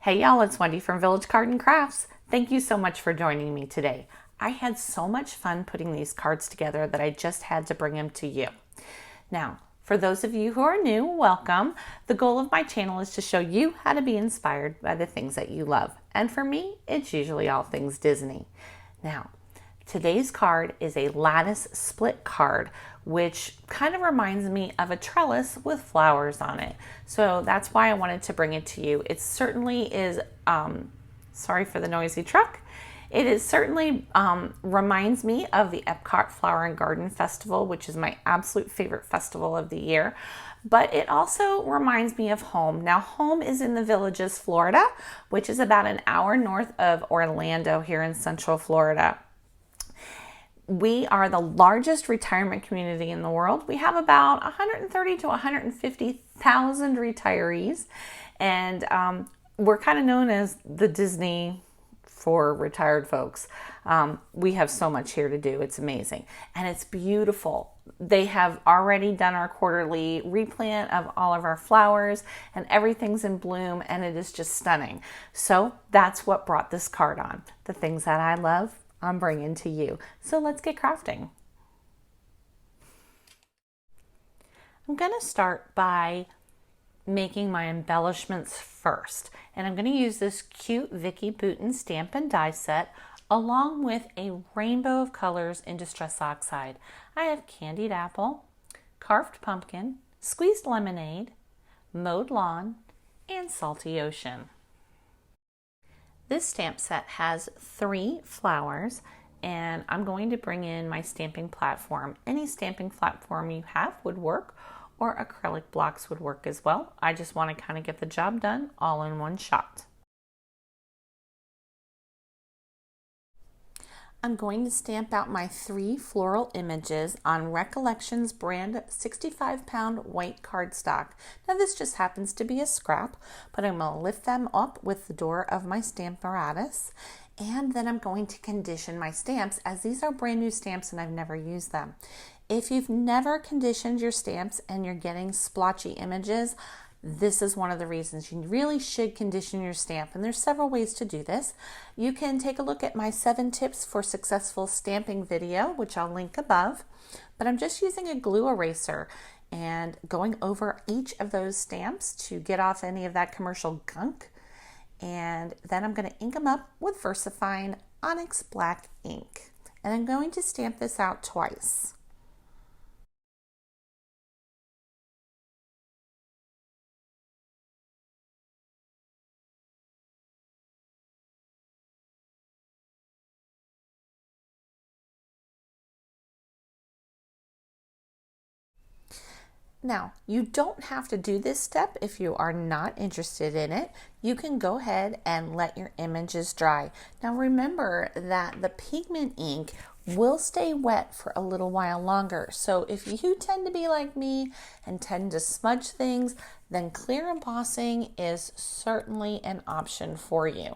Hey y'all, it's Wendy from Village Card and Crafts. Thank you so much for joining me today. I had so much fun putting these cards together that I just had to bring them to you. Now, for those of you who are new, welcome. The goal of my channel is to show you how to be inspired by the things that you love. And for me, it's usually all things Disney. Now, today's card is a lattice split card, which kind of reminds me of a trellis with flowers on it. So that's why I wanted to bring it to you. It certainly is, sorry for the noisy truck. It is certainly reminds me of the Epcot Flower and Garden Festival, which is my absolute favorite festival of the year. But it also reminds me of home. Now, home is in the Villages, Florida, which is about an hour north of Orlando here in Central Florida. We are the largest retirement community in the world. We have about 130 to 150,000 retirees, and we're kind of known as the Disney for retired folks. We have so much here to do. It's amazing, and it's beautiful. They have already done our quarterly replant of all of our flowers, and everything's in bloom, and it is just stunning. So that's what brought this card on. The things that I love, I'm bringing to you. So let's get crafting. I'm going to start by making my embellishments first. And I'm going to use this cute Vicky Bouton stamp and die set along with a rainbow of colors in Distress Oxide. I have candied apple, carved pumpkin, squeezed lemonade, mowed lawn, and salty ocean. This stamp set has 3 flowers, and I'm going to bring in my stamping platform. Any stamping platform you have would work, or acrylic blocks would work as well. I just want to kind of get the job done all in one shot. I'm going to stamp out my 3 floral images on Recollections brand 65-pound white cardstock. Now this just happens to be a scrap, but I'm going to lift them up with the door of my stamp apparatus, and then I'm going to condition my stamps, as these are brand new stamps and I've never used them. If you've never conditioned your stamps and you're getting splotchy images, this is one of the reasons you really should condition your stamp, and there's several ways to do this. You can take a look at my 7 tips for successful stamping video, which I'll link above, but I'm just using a glue eraser and going over each of those stamps to get off any of that commercial gunk, and then I'm going to ink them up with VersaFine Onyx Black ink, and I'm going to stamp this out twice. Now, you don't have to do this step if you are not interested in it. You can go ahead and let your images dry. Now remember that the pigment ink will stay wet for a little while longer. So if you tend to be like me and tend to smudge things, then clear embossing is certainly an option for you.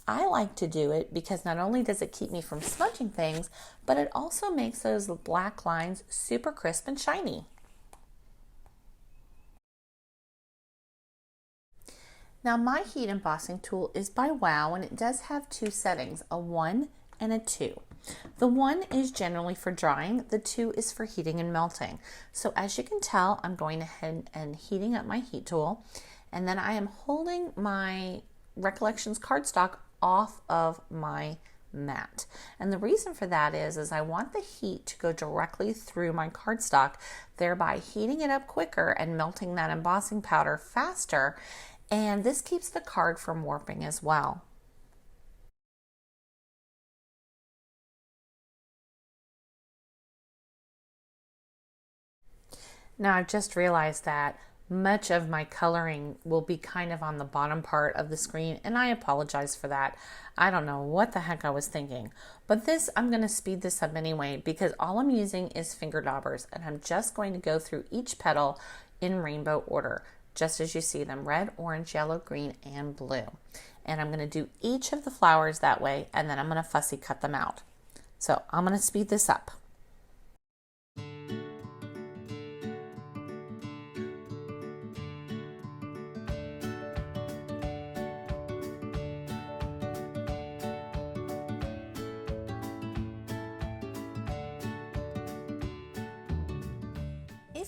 I like to do it because not only does it keep me from smudging things, but it also makes those black lines super crisp and shiny. Now my heat embossing tool is by Wow, and it does have 2 settings, a 1 and a 2. The 1 is generally for drying, the 2 is for heating and melting. So as you can tell, I'm going ahead and heating up my heat tool, and then I am holding my Recollections cardstock off of my mat. And the reason for that is I want the heat to go directly through my cardstock, thereby heating it up quicker and melting that embossing powder faster. And this keeps the card from warping as well. Now I've just realized that much of my coloring will be kind of on the bottom part of the screen, and I apologize for that. I don't know what the heck I was thinking, but this, I'm going to speed this up anyway because all I'm using is finger daubers, and I'm just going to go through each petal in rainbow order, just as you see them: red, orange, yellow, green, and blue. And I'm going to do each of the flowers that way, and then I'm going to fussy cut them out. So I'm going to speed this up.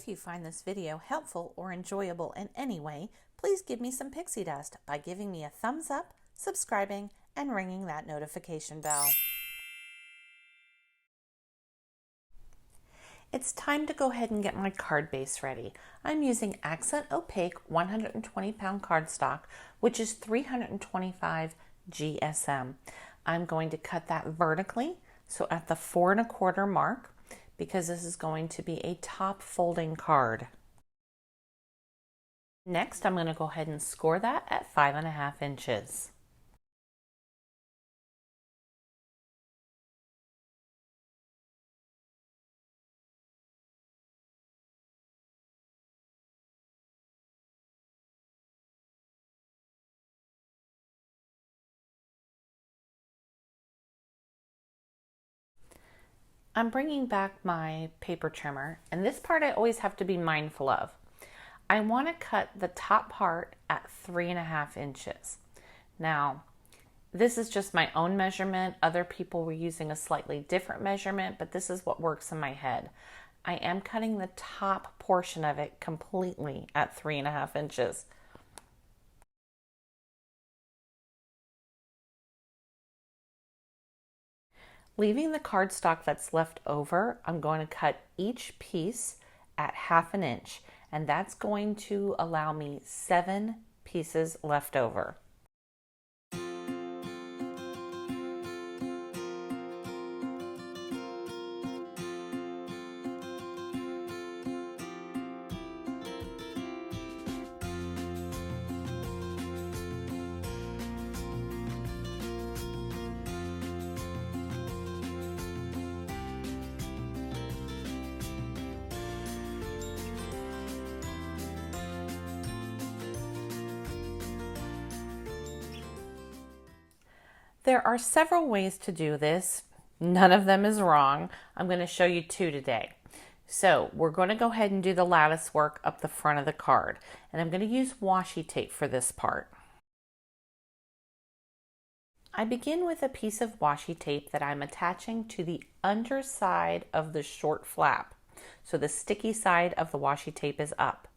If you find this video helpful or enjoyable in any way, please give me some pixie dust by giving me a thumbs up, subscribing, and ringing that notification bell. It's time to go ahead and get my card base ready. I'm using Accent Opaque 120-pound cardstock, which is 325 GSM. I'm going to cut that vertically, so at the 4 1/4 mark, because this is going to be a top folding card. Next, I'm going to go ahead and score that at 5.5 inches. I'm bringing back my paper trimmer, and this part I always have to be mindful of. I want to cut the top part at 3.5 inches. Now, this is just my own measurement. Other people were using a slightly different measurement, but this is what works in my head. I am cutting the top portion of it completely at 3.5 inches. Leaving the cardstock that's left over, I'm going to cut each piece at 1/2 inch, and that's going to allow me 7 pieces left over. There are several ways to do this. None of them is wrong. I'm going to show you 2 today. So we're going to go ahead and do the lattice work up the front of the card. And I'm going to use washi tape for this part. I begin with a piece of washi tape that I'm attaching to the underside of the short flap. So the sticky side of the washi tape is up.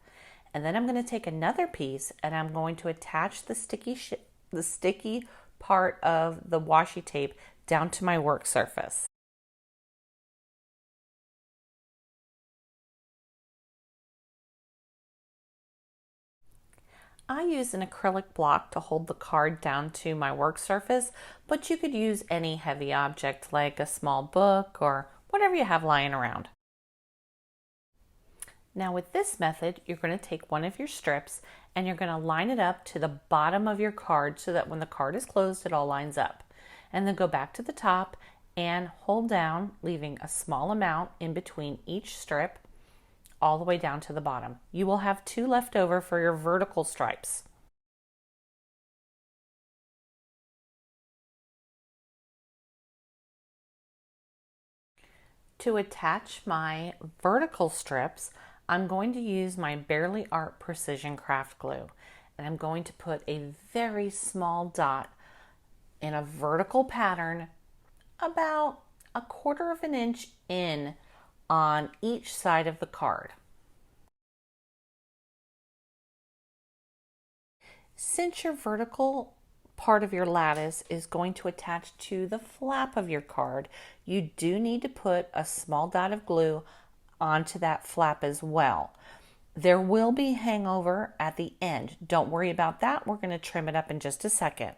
And then I'm going to take another piece and I'm going to attach the sticky part of the washi tape down to my work surface. I use an acrylic block to hold the card down to my work surface, but you could use any heavy object like a small book or whatever you have lying around. Now with this method, you're going to take one of your strips and you're going to line it up to the bottom of your card so that when the card is closed, it all lines up. And then go back to the top and hold down, leaving a small amount in between each strip all the way down to the bottom. You will have 2 left over for your vertical stripes. To attach my vertical strips, I'm going to use my Barely Art Precision Craft Glue, and I'm going to put a very small dot in a vertical pattern about 1/4 inch in on each side of the card. Since your vertical part of your lattice is going to attach to the flap of your card, you do need to put a small dot of glue onto that flap as well. There will be hangover at the end. Don't worry about that. We're going to trim it up in just a second.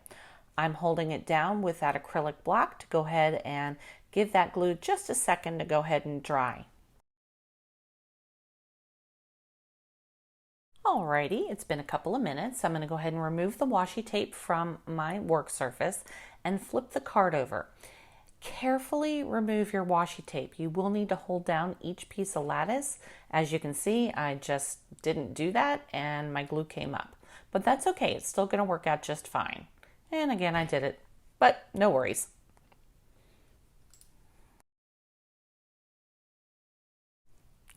I'm holding it down with that acrylic block to go ahead and give that glue just a second to go ahead and dry. Alrighty, it's been a couple of minutes. I'm going to go ahead and remove the washi tape from my work surface and flip the card over. Carefully remove your washi tape. You will need to hold down each piece of lattice. As you can see, I just didn't do that and my glue came up. But that's okay, it's still going to work out just fine. And again, I did it, but no worries.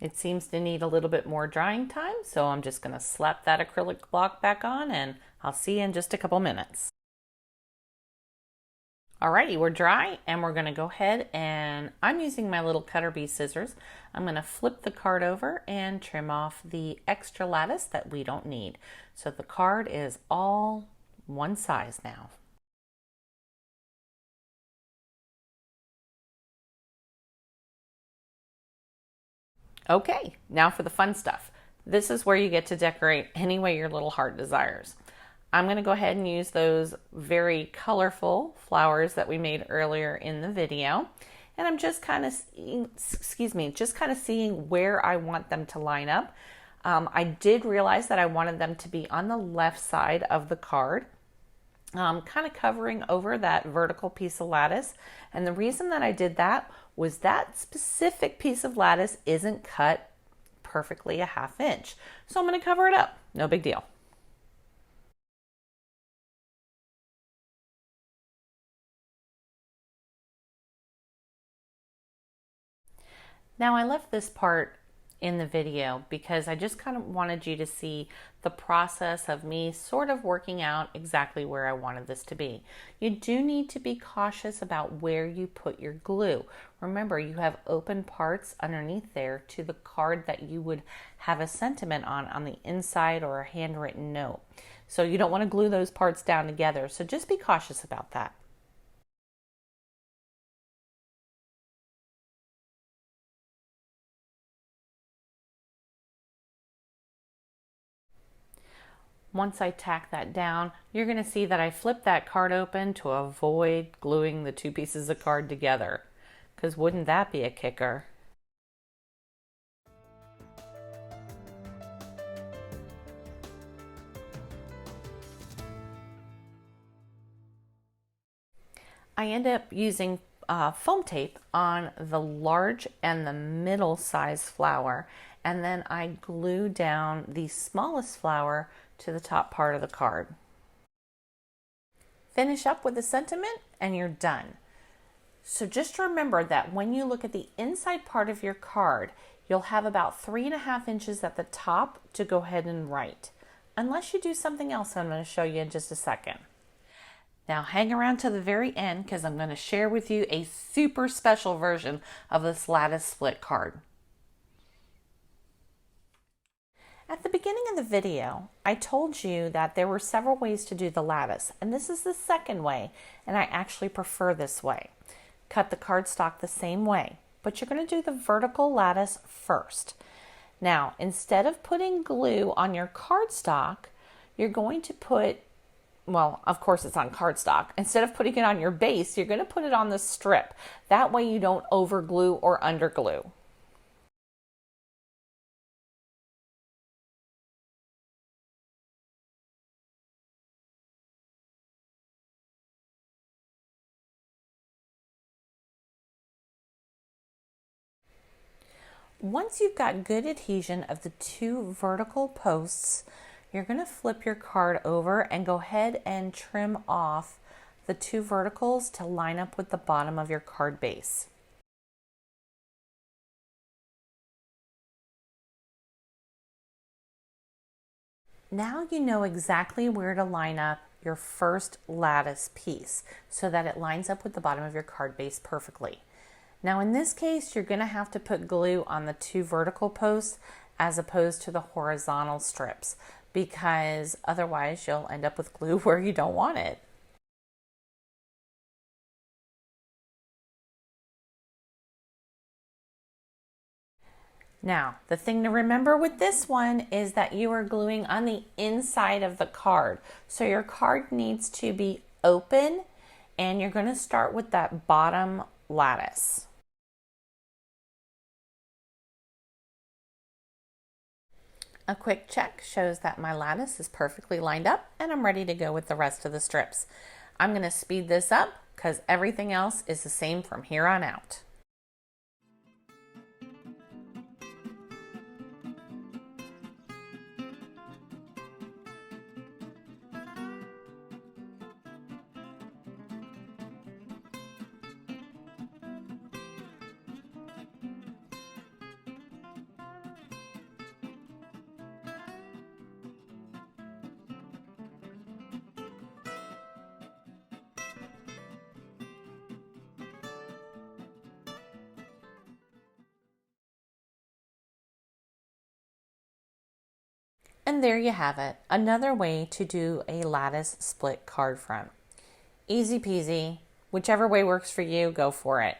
It seems to need a little bit more drying time, so I'm just going to slap that acrylic block back on and I'll see you in just a couple minutes. Alrighty, we're dry and we're going to go ahead and I'm using my little cutter bee scissors. I'm going to flip the card over and trim off the extra lattice that we don't need. So the card is all one size now. Okay, now for the fun stuff. This is where you get to decorate any way your little heart desires. I'm going to go ahead and use those very colorful flowers that we made earlier in the video. And I'm just kind of, seeing where I want them to line up. I did realize that I wanted them to be on the left side of the card, kind of covering over that vertical piece of lattice. And the reason that I did that was that specific piece of lattice isn't cut perfectly a 1/2 inch. So I'm going to cover it up. No big deal. Now I left this part in the video because I just kind of wanted you to see the process of me sort of working out exactly where I wanted this to be. You do need to be cautious about where you put your glue. Remember, you have open parts underneath there to the card that you would have a sentiment on the inside or a handwritten note. So you don't want to glue those parts down together. So just be cautious about that. Once I tack that down, you're going to see that I flipped that card open to avoid gluing the two pieces of card together. Because wouldn't that be a kicker? I end up using foam tape on the large and the middle size flower, and then I glue down the smallest flower to the top part of the card. Finish up with the sentiment and you're done. So just remember that when you look at the inside part of your card, you'll have about 3.5 inches at the top to go ahead and write, unless you do something else I'm going to show you in just a second. Now hang around to the very end because I'm going to share with you a super special version of this Lattice Split card. At the beginning of the video, I told you that there were several ways to do the lattice, and this is the second way, and I actually prefer this way. Cut the cardstock the same way, but you're going to do the vertical lattice first. Now, instead of putting glue on your cardstock, you're going to put, well, of course it's on cardstock. Instead of putting it on your base, you're going to put it on the strip. That way you don't over glue or under glue. Once you've got good adhesion of the two vertical posts, you're going to flip your card over and go ahead and trim off the two verticals to line up with the bottom of your card base. Now you know exactly where to line up your first lattice piece so that it lines up with the bottom of your card base perfectly. Now in this case, you're going to have to put glue on the two vertical posts as opposed to the horizontal strips, because otherwise you'll end up with glue where you don't want it. Now, the thing to remember with this one is that you are gluing on the inside of the card. So your card needs to be open, and you're going to start with that bottom lattice. A quick check shows that my lattice is perfectly lined up and I'm ready to go with the rest of the strips. I'm going to speed this up because everything else is the same from here on out. And there you have it, another way to do a lattice split card front. Easy peasy, whichever way works for you, go for it.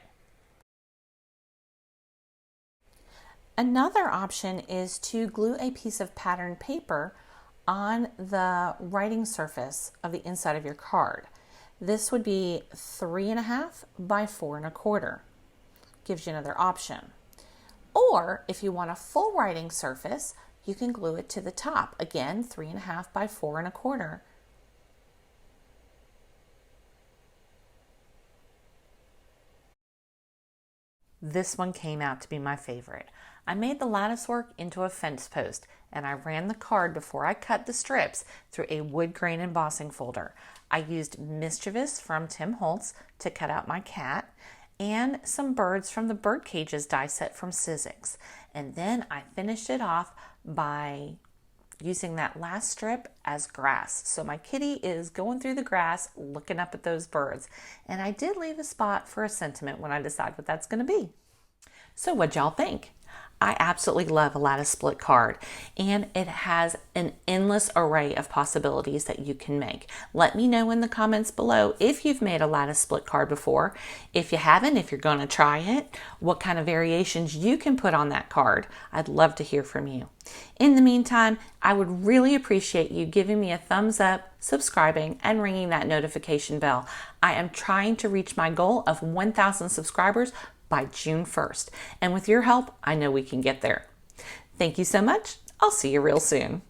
Another option is to glue a piece of patterned paper on the writing surface of the inside of your card. This would be 3.5 by 4.25. Gives you another option. Or if you want a full writing surface, you can glue it to the top. Again, 3.5 by 4.25. This one came out to be my favorite. I made the lattice work into a fence post, and I ran the card before I cut the strips through a wood grain embossing folder. I used Mischievous from Tim Holtz to cut out my cat, and some birds from the bird cages die set from Sizzix. And then I finished it off by using that last strip as grass. So my kitty is going through the grass looking up at those birds. And I did leave a spot for a sentiment when I decide what that's going to be. So what'd y'all think? I absolutely love a lattice split card, and it has an endless array of possibilities that you can make. Let me know in the comments below if you've made a lattice split card before. If you haven't, if you're going to try it, what kind of variations you can put on that card. I'd love to hear from you. In the meantime, I would really appreciate you giving me a thumbs up, subscribing, and ringing that notification bell. I am trying to reach my goal of 1,000 subscribers by June 1st. And with your help, I know we can get there. Thank you so much. I'll see you real soon.